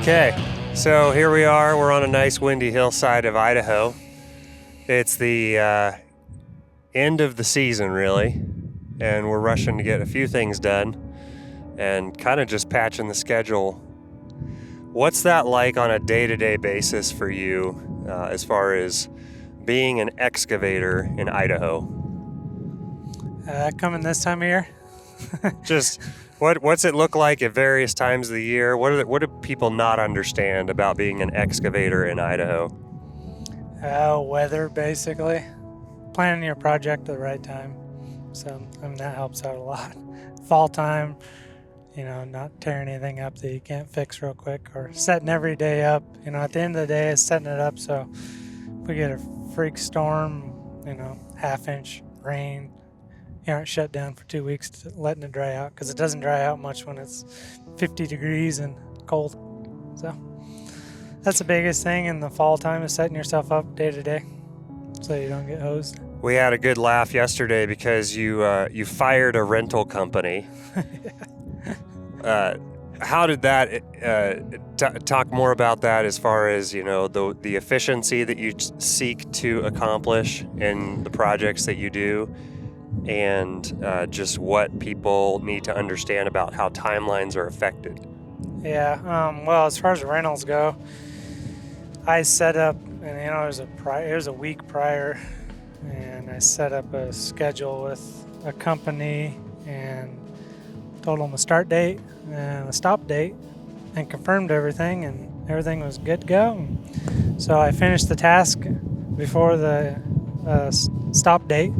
Okay, so here we are. We're on a nice windy hillside of Idaho. It's the end of the season, really, and we're rushing to get a few things done and kind of just patching the schedule. What's that like on a day-to-day basis for you as far as being an excavator in Idaho? Coming this time of year? Just what's it look like at various times of the year? What do people not understand about being an excavator in Idaho? Weather, basically. Planning your project at the right time. So, that helps out a lot. Fall time, not tearing anything up that you can't fix real quick, or setting every day up. At the end of the day, it's setting it up so if we get a freak storm, half-inch rain, aren't shut down for 2 weeks, letting it dry out, because it doesn't dry out much when it's 50 degrees and cold. So that's the biggest thing in the fall time, is setting yourself up day to day so you don't get hosed. We had a good laugh yesterday because you fired a rental company. How did that talk more about that, as far as the efficiency that you seek to accomplish in the projects that you do, and just what people need to understand about how timelines are affected? Yeah, well, as far as rentals go, I set up, and it was a week prior, and I set up a schedule with a company and told them a start date and a stop date and confirmed everything, and everything was good to go. So I finished the task before the stop date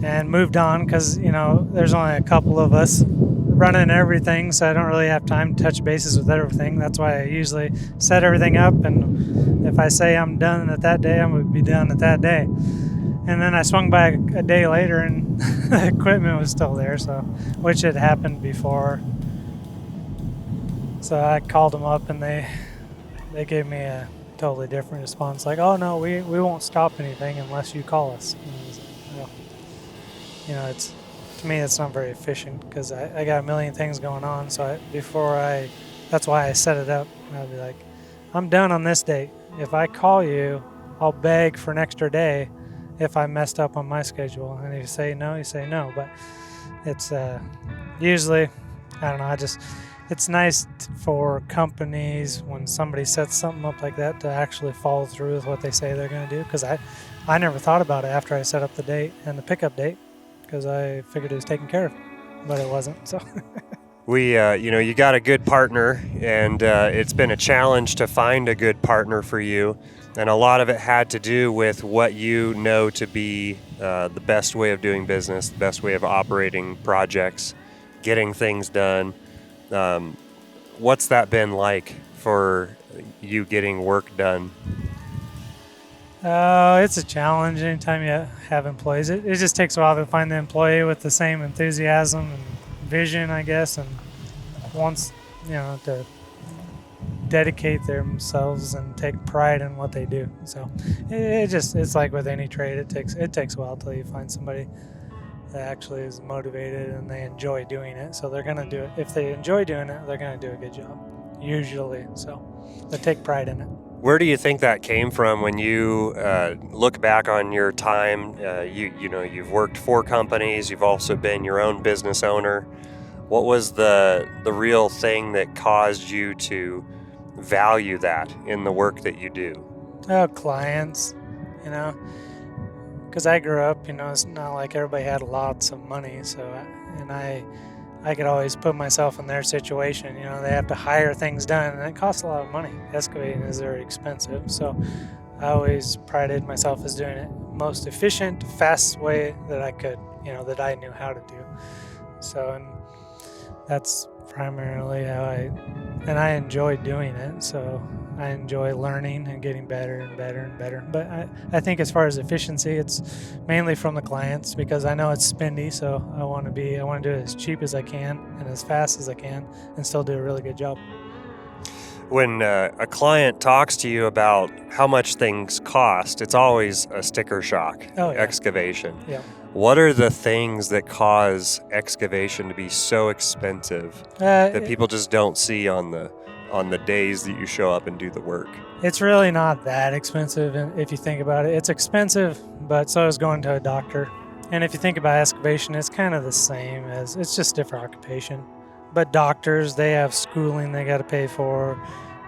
and moved on, because there's only a couple of us running everything, so I don't really have time to touch bases with everything. That's why I usually set everything up, and if I say I'm done at that day, I'm going to be done at that day. And then I swung by a day later, and the equipment was still there, which had happened before. So I called them up, and they gave me a totally different response, like, "Oh no, we won't stop anything unless you call us." It's, to me, it's not very efficient, because I got a million things going on. So that's why I set it up. I'd be like, "I'm done on this date. If I call you, I'll beg for an extra day if I messed up on my schedule. And if you say no, you say no." But it's usually, I don't know, it's nice for companies, when somebody sets something up like that, to actually follow through with what they say they're going to do. Because I never thought about it after I set up the date and the pickup date, because I figured it was taken care of, but it wasn't. So you got a good partner, and it's been a challenge to find a good partner for you. And a lot of it had to do with what you know to be the best way of doing business, the best way of operating projects, getting things done. What's that been like for you getting work done? It's a challenge anytime you have employees. It just takes a while to find the employee with the same enthusiasm and vision, I guess, and wants to dedicate themselves and take pride in what they do. So it's like with any trade, it takes a while till you find somebody that actually is motivated and they enjoy doing it. So they're gonna do it. If they enjoy doing it, they're gonna do a good job, usually. So they take pride in it. Where do you think that came from when you look back on your time? You've worked for companies. You've also been your own business owner. What was the real thing that caused you to value that in the work that you do? Clients, because I grew up, it's not like everybody had lots of money. So, and I could always put myself in their situation. They have to hire things done, and it costs a lot of money. Excavating is very expensive. So I always prided myself as doing it most efficient, fast way that I could, that I knew how to do. So, and that's primarily how I enjoy doing it. So I enjoy learning and getting better and better and better. But I think as far as efficiency, it's mainly from the clients, because I know it's spendy. So I want to do it as cheap as I can and as fast as I can, and still do a really good job. When a client talks to you about how much things cost, it's always a sticker shock. Oh, yeah. Excavation. Yeah. What are the things that cause excavation to be so expensive that people just don't see on the on the days that you show up and do the work? It's really not that expensive if you think about it. It's expensive, but so is going to a doctor. And if you think about excavation, it's kind of the same as, it's just different occupation. But doctors, they have schooling they got to pay for.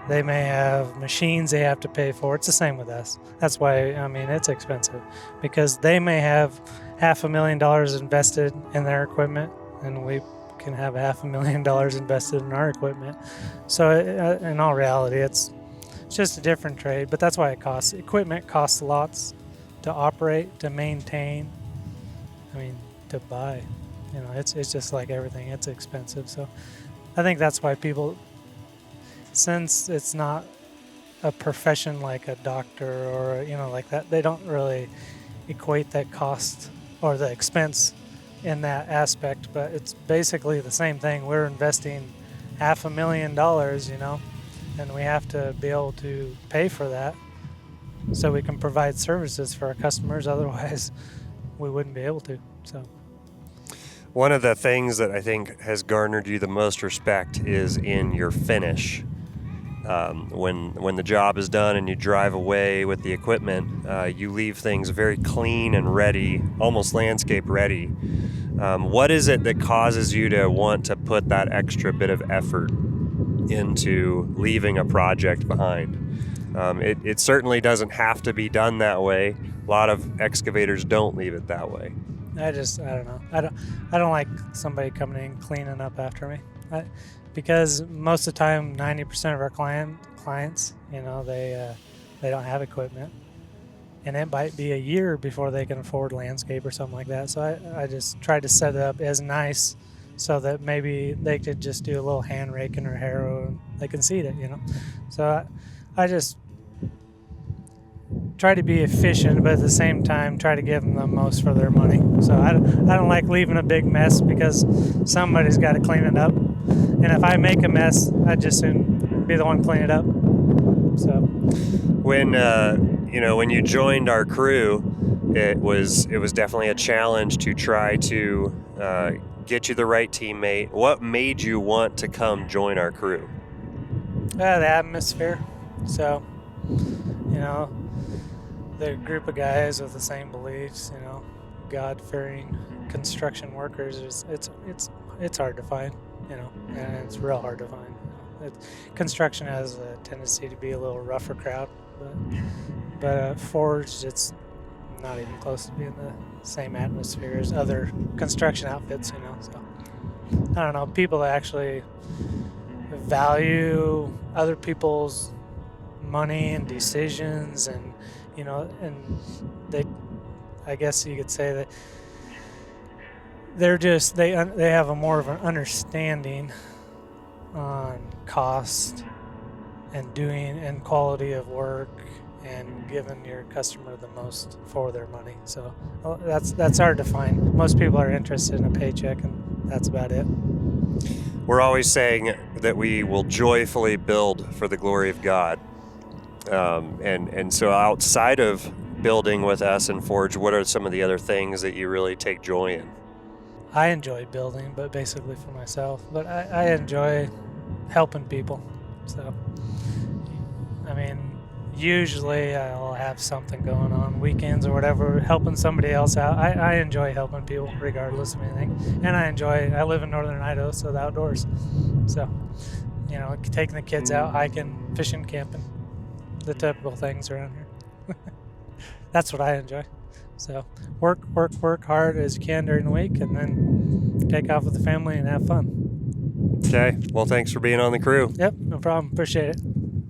They may have machines they have to pay for. It's the same with us. That's why, I mean, it's expensive, because they may have $500,000 invested in their equipment, and we can have $500,000 invested in our equipment. So in all reality, it's just a different trade, but that's why it costs. Equipment costs lots to operate, to maintain, I mean, to buy. You know, it's just like everything. It's expensive. So I think that's why people, since it's not a profession like a doctor or, you know, like that, they don't really equate that cost or the expense in that aspect. But it's basically the same thing. We're investing $500,000, you know, and we have to be able to pay for that so we can provide services for our customers. Otherwise, we wouldn't be able to. So one of the things that I think has garnered you the most respect is in your finish. When the job is done and you drive away with the equipment, you leave things very clean and ready, almost landscape ready. What is it that causes you to want to put that extra bit of effort into leaving a project behind? It certainly doesn't have to be done that way. A lot of excavators don't leave it that way. I don't know. I don't like somebody coming in cleaning up after me, because most of the time, 90% of our clients, you know, they don't have equipment, and it might be a year before they can afford landscape or something like that. So I just try to set it up as nice so that maybe they could just do a little hand raking or harrow and they can seed it, you know. So I just try to be efficient, but at the same time try to give them the most for their money. So I don't like leaving a big mess, because somebody's got to clean it up, and if I make a mess, I'd just soon be the one clean it up. So when you joined our crew, it was definitely a challenge to try to get you the right teammate. What made you want to come join our crew? The atmosphere. So, you know, the group of guys with the same beliefs, you know, God-fearing construction workers, it's hard to find, you know, and it's real hard to find. Construction has a tendency to be a little rougher crowd, but Forged, it's not even close to being the same atmosphere as other construction outfits, you know. So I don't know, people that actually value other people's money and decisions, and you know, and I guess you could say that they have a more of an understanding on cost and doing and quality of work and giving your customer the most for their money. So that's hard to find. Most people are interested in a paycheck, and that's about it. We're always saying that we will joyfully build for the glory of God. And so outside of building with us and Forge, what are some of the other things that you really take joy in? I enjoy building, but basically for myself. But I enjoy helping people. So, I mean, usually I'll have something going on weekends or whatever, helping somebody else out. I enjoy helping people regardless of anything. And I live in northern Idaho, so the outdoors. So, you know, taking the kids out, hiking, fishing, camping, the typical things around here. That's what I enjoy. So work hard as you can during the week, and then take off with the family and have fun. Okay. Well, thanks for being on the crew. Yep, no problem. Appreciate it.